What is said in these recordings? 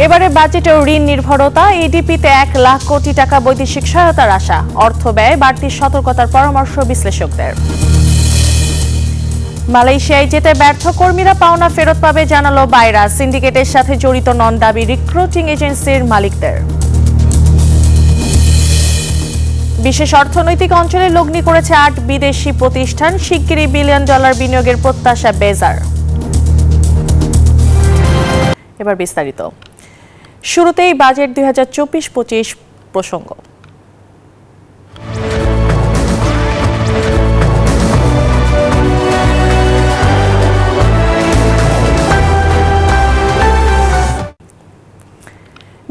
এবারে বাজেটেও ঋণ নির্ভরতা, এডিপিতে 1 লাখ কোটি টাকা বৈদেশিক সহায়তার আশা, অর্থ ব্যয় বাড়তি সতর্কতার পরামর্শ বিশ্লেষকদের। মালয়েশিয়ায় যেতে ব্যর্থ কর্মীরা পাওনা ফেরত পাবে জানালো বাইরা, সিন্ডিকেটের সাথে জড়িত নন দাবি রিক্রুটিং এজেন্সির মালিকদের। বিশেষ অর্থনৈতিক অঞ্চলে লগ্নি করেছে 8 বিদেশি প্রতিষ্ঠান, শিগগিরই $1 বিলিয়ন বিনিয়োগের প্রত্যাশা বেজার। এবার বিস্তারিত। শুরুতেই বাজেট 2024-25 প্রসঙ্গ।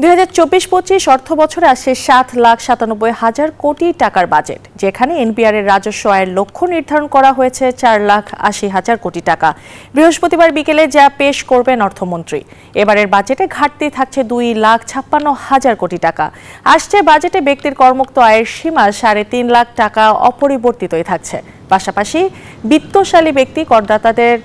2024-25 অর্থ বছরে আসে 7,97,000 কোটি টাকার বাজেট, যেখানে এনপিআর এর রাজস্ব আয়ের লক্ষ্য নির্ধারণ করা হয়েছে 4,80,000 কোটি টাকা। বৃহস্পতিবার বিকেলে যা পেশ করবেন অর্থমন্ত্রী। এবারের বাজেটে ঘাটতি থাকছে 2,56,000 কোটি টাকা। আসছে বাজেটে ব্যক্তির করমুক্ত আয়ের সীমা 3.5 লাখ টাকা অপরিবর্তিতই থাকছে। পাশাপাশি বিত্তশালী ব্যক্তি করদাতাদের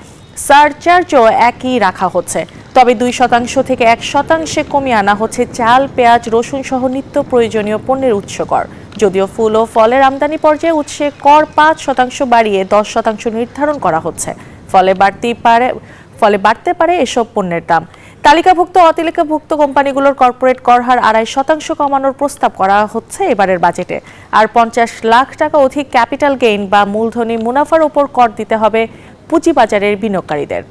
সারচার্জও একই রাখা হচ্ছে, তবে 2% থেকে 1% কমিয়ে আনা হচ্ছে চাল, পেঁয়াজ, রসুন সহ নিত্য প্রয়োজনীয় পণ্যের উৎস কর। যদিও ফুল ও ফলের আমদানি পর্যায়ে উৎসে কর 5% বাড়িয়ে 10% নির্ধারণ করা হচ্ছে, ফলে বাড়তে পারে এসব পণ্যের দাম। তালিকাভুক্ত অতালিকাভুক্ত কোম্পানিগুলোর কর্পোরেট কর হার 2.5% কমানোর প্রস্তাব করা হচ্ছে এবারের বাজেটে। আর 50 লাখ টাকা অধিক ক্যাপিটাল গেইন বা মূলধনী মুনাফার উপর কর দিতে হবে পুঁজিবাজারের বিনিয়োগকারীদের।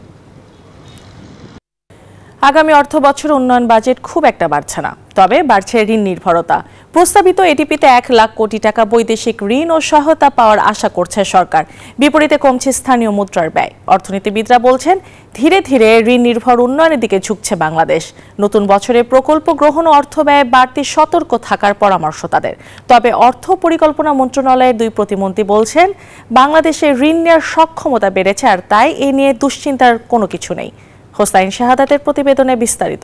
আগামী অর্থ বছর উন্নয়ন বাজেট খুব একটা বাড়ছে না, তবে বাড়ছে ঋণ নির্ভরতা। প্রস্তাবিত এডিপিতে 1 লাখ কোটি টাকা বৈদেশিক ঋণ ও সহায়তা পাওয়ার আশা করছে সরকার। বিপরীতে কমছে স্থানীয় মুদ্রার ব্যয়। অর্থনীতিবিদরা বলছেন, ধীরে ধীরে ঋণ নির্ভর উন্নয়নের দিকে ঝুঁকছে বাংলাদেশ। নতুন বছরে প্রকল্প গ্রহণ ও অর্থ ব্যয়ে বাড়তি সতর্ক থাকার পরামর্শ তাদের। তবে অর্থ পরিকল্পনা মন্ত্রণালয়ের 2 প্রতিমন্ত্রী বলছেন, বাংলাদেশে ঋণ নেওয়ার সক্ষমতা বেড়েছে, আর তাই এ নিয়ে দুশ্চিন্তার কোনো কিছু নেই। হোসাইন শাহাদাতের প্রতিবেদনে বিস্তারিত।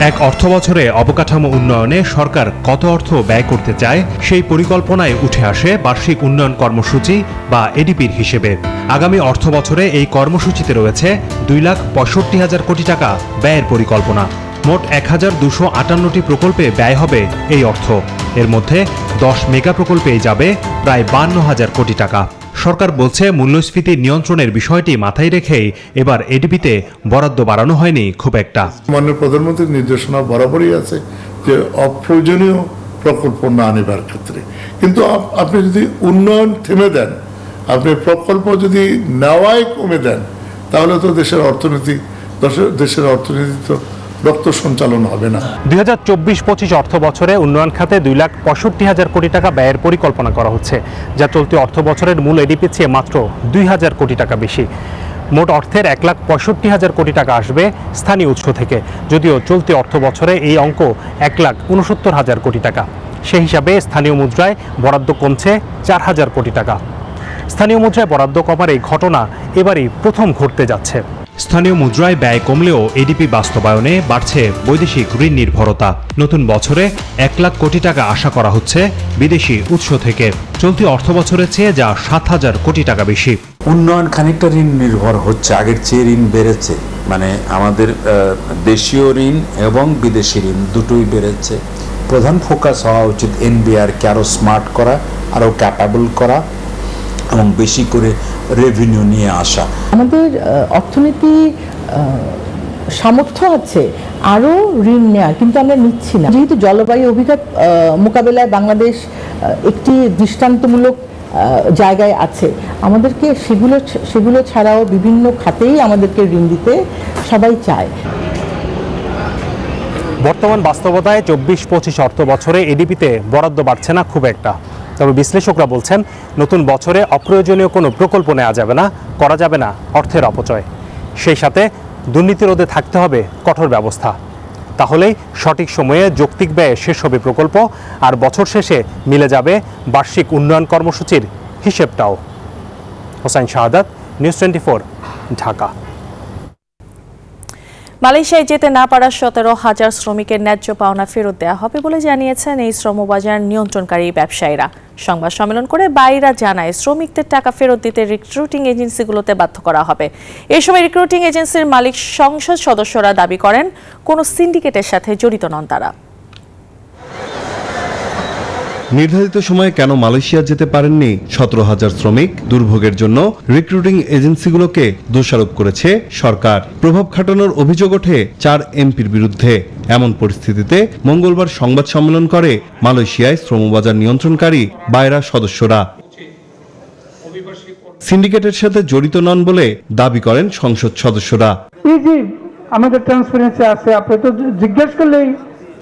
এক অর্থবছরে অবকাঠামো উন্নয়নে সরকার কত অর্থ ব্যয় করতে চায় সেই পরিকল্পনায় উঠে আসে বার্ষিক উন্নয়ন কর্মসূচি বা এডিপির হিসেবে। আগামী অর্থবছরে এই কর্মসূচিতে রয়েছে 2,65,000 কোটি টাকা ব্যয়ের পরিকল্পনা। মোট 1,258টি প্রকল্পে ব্যয় হবে এই অর্থ। এর মধ্যে 10 মেগা প্রকল্পেই যাবে প্রায় 52,000 কোটি টাকা। সরকার বলছে, মূল্যস্ফীতি নিয়ন্ত্রণের বিষয়টি মাথায় রেখেই এবার এডিপিতে বরাদ্দ বাড়ানো হয়নি খুব একটা। মাননীয় প্রধানমন্ত্রীর নির্দেশনা বরাবরই আছে যে অপ্রয়োজনীয় প্রকল্প না নেবার ক্ষেত্রে। কিন্তু আপনি যদি উন্নয়ন থেমে দেন, আপনি প্রকল্প যদি নেওয়াই কমে দেন, তাহলে তো দেশের অর্থনীতি তো রক্ত সঞ্চালন হবে না। 2024-25 অর্থ বছরে উন্নয়ন খাতে 2,65,000 কোটি টাকা ব্যয়ের পরিকল্পনা করা হচ্ছে, যা চলতি অর্থ বছরের মূল এডিপি চেয়ে মাত্র 2,000 কোটি টাকা বেশি। মোট অর্থের 1,65,000 কোটি টাকা আসবে স্থানীয় উৎস থেকে, যদিও চলতি অর্থ বছরে এই অঙ্ক 1,69,000 কোটি টাকা। সেই হিসাবে স্থানীয় মুদ্রায় বরাদ্দ কমছে 4,000 কোটি টাকা। স্থানীয় মুদ্রায় বরাদ্দ কমার এই ঘটনা এবারই প্রথম ঘটতে যাচ্ছে। স্থানীয় মুদ্রায় ব্যয় কমলেও এডিপি বাস্তবায়নে বাড়ছে বৈদেশিক ঋণ নির্ভরতা। নতুন বছরে 1 লাখ কোটি টাকা আশা করা হচ্ছে বিদেশি উৎস থেকে। চলতি অর্থ বছরের চেয়ে যা 7,000 কোটি টাকা বেশি। উন্নয়ন খানিকটা ঋণ নির্ভর হচ্ছে, আগের চেয়ে ঋণ বেড়েছে। মানে আমাদের দেশীয় ঋণ এবং বিদেশি ঋণ দুটোই বেড়েছে। প্রধান ফোকাস হওয়া উচিত এনবিআরকে আরও স্মার্ট করা, আরও ক্যাপাবল করা এবং বেশি করে রেভিনিউ নিয়ে আসা। আমাদের অর্থনীতি সামর্থ্য আছে আরও ঋণ নেওয়া, কিন্তু আমরা নিচ্ছি না। যেহেতু জলবায়ু অভিঘাত মোকাবেলায় বাংলাদেশ একটি দৃষ্টান্তমূলক জায়গায় আছে, আমাদেরকে সেগুলো ছাড়াও বিভিন্ন খাতেই আমাদেরকে ঋণ দিতে সবাই চায়। বর্তমান বাস্তবতায় 24-25 অর্থ বছরে এডিপিতে বরাদ্দ বাড়ছে না খুব একটা। তবে বিশ্লেষকরা বলছেন, নতুন বছরে অপ্রয়োজনীয় কোনো প্রকল্প নেওয়া যাবে না, করা যাবে না অর্থের অপচয়। সেই সাথে দুর্নীতি রোধে থাকতে হবে কঠোর ব্যবস্থা। তাহলেই সঠিক সময়ে যৌক্তিক ব্যয়ে শেষ হবে প্রকল্প, আর বছর শেষে মিলে যাবে বার্ষিক উন্নয়ন কর্মসূচির হিসেবটাও। হোসাইন শাহাদাত, নিউজ 24, ঢাকা। মালয়েশিয়ায় যেতে না পারা 17,000 শ্রমিকের ন্যায্য পাওনা ফেরত দেওয়া হবে বলে জানিয়েছেন এই শ্রমবাজার নিয়ন্ত্রণকারী ব্যবসায়ীরা। সংবাদ সম্মেলন করে বাইরা জানায় শ্রমিকদের টাকা ফেরত দিতে রিক্রুটিং এজেন্সিগুলোতে বাধ্য করা হবে। এই সময় রিক্রুটিং এজেন্সির মালিক সংসদ সদস্যরা দাবি করেন কোনো সিন্ডিকেটের সাথে জড়িত নন তারা। নির্ধারিত সময়ে কেন মালয়েশিয়া যেতে পারেননি 17,000 শ্রমিক? দুর্ভোগের জন্য রিক্রুটিং এজেন্সিগুলোকে দোষারোপ করেছে সরকার। প্রভাব খাটানোর অভিযোগ ওঠে 4 এমপির বিরুদ্ধে। এমন পরিস্থিতিতে মঙ্গলবার সংবাদ সম্মেলন করে মালয়েশিয়ায় শ্রমবাজার নিয়ন্ত্রণকারী বাইরা সদস্যরা। সিন্ডিকেটের সাথে জড়িত নন বলে দাবি করেন সংসদ সদস্যরা। আমাদের ট্রান্সপারেন্সি আছে, আপনি তো জিজ্ঞেস করলেই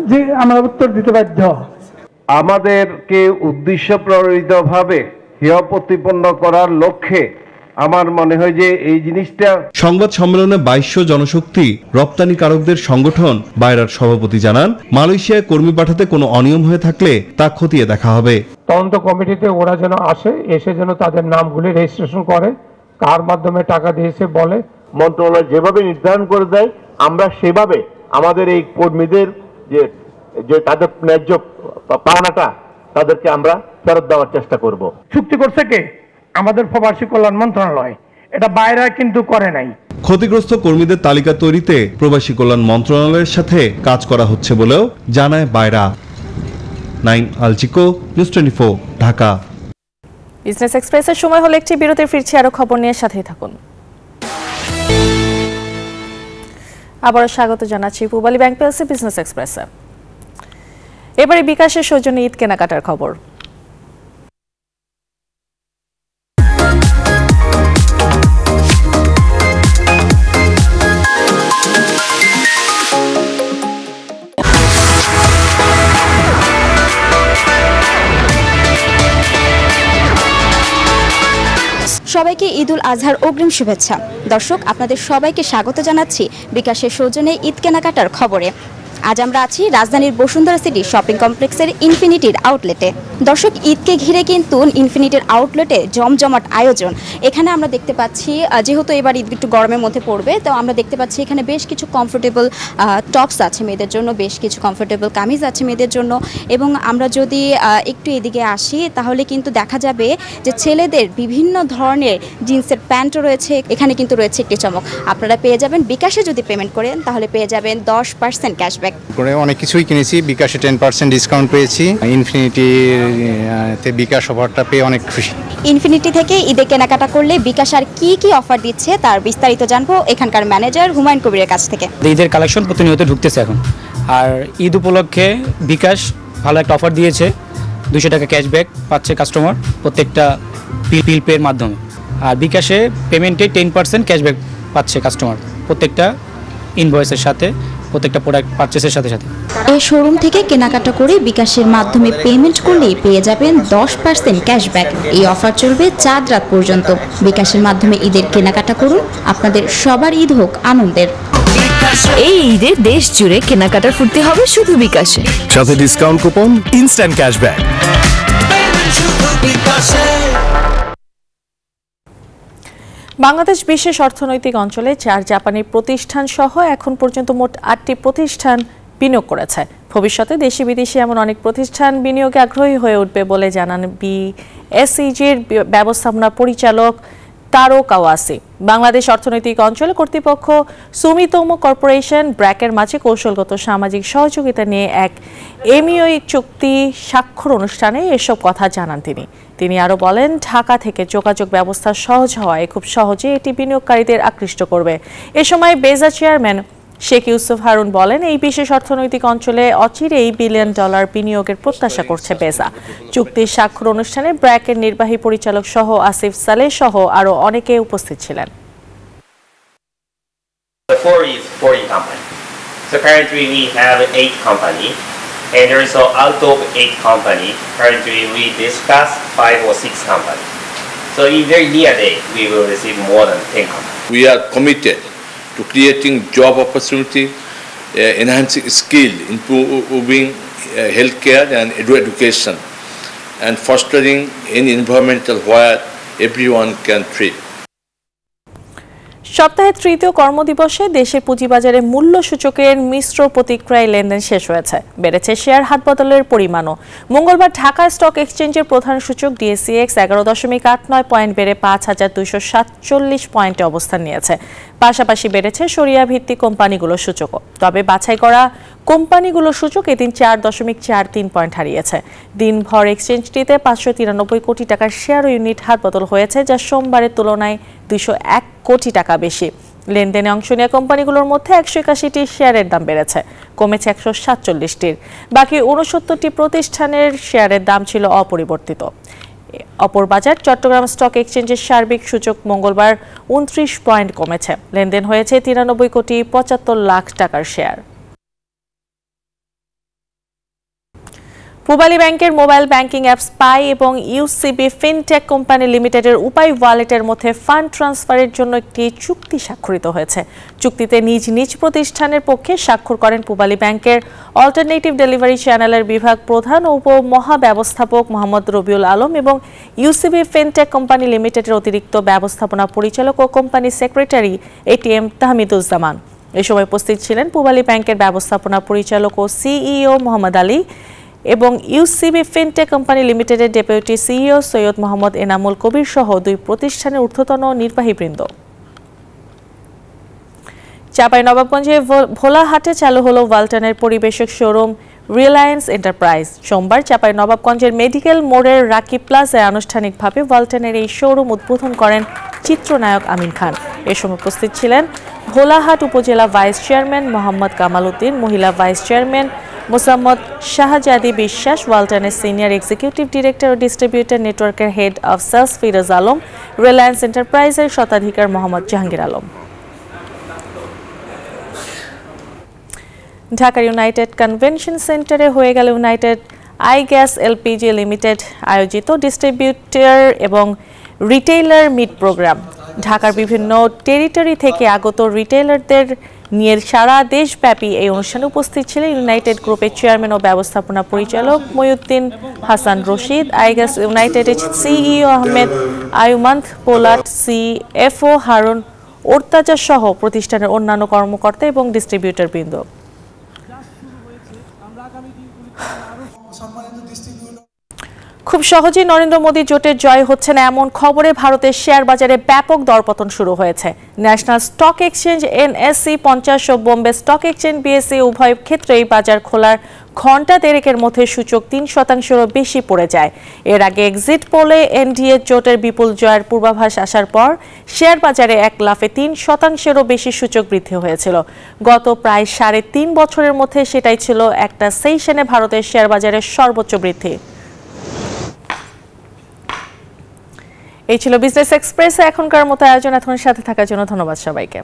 যে আমরা উত্তর দিতে বাধ্য। আমাদেরকে উদ্দেশ্য প্রণোদিতভাবে হেয় প্রতিপন্ন করার লক্ষ্যে আমার মনে হয় যে এই জিনিসটা। সংবাদ সম্মেলনে 2200 জনশক্তি রপ্তানিকারকদের সংগঠন বাইরার সভাপতি জানান, মালয়েশিয়ায় কর্মী পাঠাতে কোনো অনিয়ম হয়ে থাকলে তা খতিয়ে দেখা হবে। তদন্ত কমিটিতে ওরা যেন এসে যেন তাদের নামগুলি রেজিস্ট্রেশন করে, কার মাধ্যমে টাকা দিয়েছে বলে। মন্ত্রণালয় যেভাবে নির্ধারণ করে দেয় আমরা সেভাবে আমাদের এই কর্মীদের যে তাদের ন্যায্য পাওনাটা তাদেরকে আমরা ফেরত দেওয়ার চেষ্টা করব। চুক্তি করছে কে? আমাদের প্রবাসী কল্যাণ মন্ত্রণালয়, এটা বাইরে কিন্তু করে নাই। ক্ষতিগ্রস্ত কর্মীদের তালিকা তৈরিতে প্রবাসী কল্যাণ মন্ত্রণালয়ের সাথে কাজ করা হচ্ছে বলেও জানায় বাইরা। নাইম আলচিকো, নিউজ 24, ঢাকা। বিজনেস এক্সপ্রেসের সময় হলো একটি বিরতির, ফিরছি আরো খবর নিয়ে, সাথেই থাকুন। আবারও স্বাগত জানাচ্ছি পূবালী ব্যাংক পিএলসি বিজনেস এক্সপ্রেসে। এবারে বিকাশের সৌজন্যে ঈদ কেনাকাটার খবর। সবাইকে ঈদ উল আজহার অগ্রিম শুভেচ্ছা। দর্শক, আপনাদের সবাইকে স্বাগত জানাচ্ছি বিকাশের সৌজন্যে ঈদ কেনাকাটার খবরে। আজ আমরা আছি রাজধানীর বসুন্ধরা সিটি শপিং কমপ্লেক্সের ইনফিনিটির আউটলেটে। দর্শক, ঈদকে ঘিরে কিন্তু ইনফিনিটির আউটলেটে জমজমাট আয়োজন। এখানে আমরা দেখতে পাচ্ছি, যেহেতু এবার ঈদ একটু গরমের মধ্যে পড়বে, তো আমরা দেখতে পাচ্ছি এখানে বেশ কিছু কমফোর্টেবল টপস আছে মেয়েদের জন্য, বেশ কিছু কমফোর্টেবল কামিজ আছে মেয়েদের জন্য। এবং আমরা যদি একটু এদিকে আসি তাহলে কিন্তু দেখা যাবে যে ছেলেদের বিভিন্ন ধরনের জিন্সের প্যান্টও রয়েছে। এখানে কিন্তু রয়েছে একটি চমক, আপনারা পেয়ে যাবেন বিকাশে যদি পেমেন্ট করেন তাহলে পেয়ে যাবেন 10% ক্যাশব্যাক। করে অনেক কিছুই কিনেছি, বিকাশে 10% ডিসকাউন্ট পেয়েছি। ইনফিনিটিতে বিকাশ অফারটা পেয়ে অনেক খুশি। ইনফিনিটি থেকে ঈদে কেনাকাটা করলে বিকাশ আর কি কি অফার দিচ্ছে তার বিস্তারিত জানবো এখানকার ম্যানেজার হুমায়ুন কবিরের কাছ থেকে। ঈদের কালেকশন প্রতিনিয়ত ঢুকতেছে এখন, আর ঈদ উপলক্ষে বিকাশ ভালো একটা অফার দিয়েছে। 200 টাকা ক্যাশব্যাক পাচ্ছে কাস্টমার প্রত্যেকটা বিল পের মাধ্যমে। আর বিকাশে পেমেন্টে 10% ক্যাশব্যাক পাচ্ছে কাস্টমার প্রত্যেকটা ইনভয়েসের সাথে, প্রত্যেকটা প্রোডাক্ট পারচেসের সাথে সাথে। এই শোরুম থেকে কেনাকাটা করে বিকাশের মাধ্যমে পেমেন্ট করলেই পেয়ে যাবেন 10% ক্যাশব্যাক। এই অফার চলবে চাঁদ রাত পর্যন্ত। বিকাশের মাধ্যমে ঈদের কেনাকাটা করুন, আপনাদের সবার ঈদ হোক আনন্দের। এই ঈদে দেশ জুড়ে কেনাকাটার ফুর্তি হবে শুধু বিকাশে, সাথে discount coupon, instant cashback. Bangladesh বিশেষ অর্থনৈতিক অঞ্চলে 4 জাপানি প্রতিষ্ঠান সহ এখন পর্যন্ত মোট 8টি প্রতিষ্ঠান বিনিয়োগ করেছে। ভবিষ্যতে দেশি বিদেশি এমন অনেক প্রতিষ্ঠান বিনিয়োগে আগ্রহী হয়ে উঠবে বলে জানান বিএসইজির ব্যবস্থাপনা পরিচালক তারো কাওয়াসি। বাংলাদেশ অর্থনৈতিক অঞ্চল কর্তৃপক্ষ সুমিতোমো কর্পোরেশন ব্র্যাকের মাঝে কৌশলগত সামাজিক সহযোগিতা নিয়ে এক এমইও চুক্তি স্বাক্ষর অনুষ্ঠানে এসব কথা জানান তিনি আরও বলেন, ঢাকা থেকে যোগাযোগ ব্যবস্থা সহজ হওয়ায় খুব সহজে এটি বিনিয়োগকারীদের আকৃষ্ট করবে। এ সময় বেজা চেয়ারম্যান শেখ ইউসুফ হারুন বলেন, এই বিশেষ অর্থনৈতিক অঞ্চলে অচিরেই $1 বিলিয়ন বিনিয়োগের প্রত্যাশা করছে বেজা। চুক্তির স্বাক্ষর অনুষ্ঠানে ব্র্যাকের নির্বাহী পরিচালক সহ আসিফ সালেহ সহ আরও অনেকে উপস্থিত ছিলেন। So currently we have 8 companies, and also out of 8 companies, currently we discuss 5 or 6 companies. So in very near day, we will receive more than 10 companies. We are committed to creating job opportunity, enhancing skill, improving healthcare and education, and fostering an environmental where everyone can thrive. সপ্তাহের তৃতীয় কর্মদিবসে দেশের পুঁজিবাজারে মূল্য সূচকের মিশ্র প্রতিক্রিয়ায় লেনদেন শেষ হয়েছে। বেড়েছে শেয়ার হাতবদলের পরিমাণও। মঙ্গলবার ঢাকা স্টক এক্সচেঞ্জের প্রধান সূচক ডিএসইএক্স 11.89 পয়েন্ট বেড়ে 5,247 পয়েন্টে অবস্থান নিয়েছে। পাশাপাশি বেড়েছে সরিয়া ভিত্তিক কোম্পানিগুলোর সূচকও। তবে বাছাই করা কোম্পানিগুলোর সূচক এদিন 4.43 পয়েন্ট হারিয়েছে। দিনভর এক্সচেঞ্জটিতে 593 কোটি টাকার শেয়ার ও ইউনিট হাতবদল হয়েছে, যা সোমবারের তুলনায় 201 কোটি টাকা বেশি। লেনদেনে অংশ নেওয়া কোম্পানিগুলোর মধ্যে 181টি শেয়ারের দাম বেড়েছে, কমেছে 147টির। বাকি 69টি প্রতিষ্ঠানের শেয়ারের দাম ছিল অপরিবর্তিত। অপর বাজার চট্টগ্রাম স্টক এক্সচেঞ্জের সার্বিক সূচক মঙ্গলবার 29 পয়েন্ট কমেছে। লেনদেন হয়েছে 93 কোটি 75 লাখ টাকার শেয়ার। পূবালী ব্যাংকের মোবাইল ব্যাংকিং অ্যাপ স্পাই এবং ইউসিবি ফিনটেক কোম্পানি লিমিটেডের উপায় ওয়ালেটের মধ্যে ফান্ড ট্রান্সফারের জন্য একটি চুক্তি স্বাক্ষরিত হয়েছে। চুক্তিতে নিজ নিজ প্রতিষ্ঠানের পক্ষে স্বাক্ষর করেন পূবালী ব্যাংকের অল্টারনেটিভ ডেলিভারি চ্যানেলের বিভাগ প্রধান ও উপমহাব্যবস্থাপক মোহাম্মদ রবিউল আলম এবং ইউসিবি ফিনটেক কোম্পানি লিমিটেডের অতিরিক্ত ব্যবস্থাপনা পরিচালক ও কোম্পানি সেক্রেটারি এটিএম তাহমিদুজ্জামান। এ সময় উপস্থিত ছিলেন পূবালী ব্যাংকের ব্যবস্থাপনা পরিচালক ও সিইও মোহাম্মদ আলী এবং ইউসিবি ফিনটেক কোম্পানি লিমিটেডের ডেপুটি সিইও সৈয়দ মোহাম্মদ এনামুল কবির সহ দুই প্রতিষ্ঠানের ঊর্ধ্বতন নির্বাহীবৃন্দ। চাঁপাইনবাবগঞ্জে ভোলাহাটে চালু হলো ওয়ালটনের পরিবেশক শোরুম রিলায়েন্স এন্টারপ্রাইজ। সোমবার চাঁপাইনবাবগঞ্জের মেডিকেল মোড়ের রাকি প্লাজায় আনুষ্ঠানিকভাবে ওয়ালটনের এই শোরুম উদ্বোধন করেন চিত্রনায়ক আমিন খান। এ সময় উপস্থিত ছিলেন ভোলাহাট উপজেলা ভাইস চেয়ারম্যান মোহাম্মদ কামাল উদ্দিন, মহিলা ভাইস চেয়ারম্যান মোসাম্মদ শাহজাদি বিশ্বাস, ওয়ালটনের সিনিয়র এক্সিকিউটিভ ডিরেক্টর ও ডিস্ট্রিবিউটর নেটওয়ার্কের head of sales Firoz Alam, Reliance এন্টারপ্রাইজের স্বত্বাধিকার মোহাম্মদ জাহাঙ্গীর আলম। ঢাকার ইউনাইটেড কনভেনশন সেন্টারে হয়ে গেল United I gas LPG limited আয়োজিত ডিস্ট্রিবিউটর এবং রিটেইলার মিট প্রোগ্রাম। ঢাকার বিভিন্ন টেরিটরি থেকে আগত রিটেইলারদের নিয়ে সারা দেশব্যাপী এই অনুষ্ঠানে উপস্থিত ছিলেন ইউনাইটেড গ্রুপের চেয়ারম্যান ও ব্যবস্থাপনা পরিচালক মহিউদ্দিন হাসান রশিদ, আইগ্যাস ইউনাইটেডের সিইও আহমেদ আয়ুমান্থ পোলাট, সিএফও হারুন ওরতাজা সহ প্রতিষ্ঠানের অন্যান্য কর্মকর্তা এবং ডিস্ট্রিবিউটর বৃন্দ। খুব সহজেই নরেন্দ্র মোদী জোটের জয় হচ্ছে না এমন খবরে ভারতের শেয়ার বাজারে ব্যাপক দরপতন শুরু হয়েছে। ন্যাশনাল স্টক এক্সচেঞ্জ NSE 50 ও বোম্বে স্টক এক্সচেঞ্জ BSE উভয় ক্ষেত্রেই বাজার খোলার ঘণ্টা দেড়েকের মধ্যে সূচক 3%-এরও বেশি পড়ে যায়। এর আগে এক্সিট পোলে এনডিএ জোটের বিপুল জয়ের পূর্বাভাস আসার পর শেয়ার বাজারে এক লাফে 3%-এরও বেশি সূচক বৃদ্ধি হয়েছিল। গত প্রায় 3.5 বছরের মধ্যে সেটাই ছিল একটা সেশনে ভারতের শেয়ার বাজারের সর্বোচ্চ বৃদ্ধি। এই ছিল বিজনেস এক্সপ্রেস এখনকার মতো আয়োজন। এখন সাথে থাকার জন্য ধন্যবাদ সবাইকে।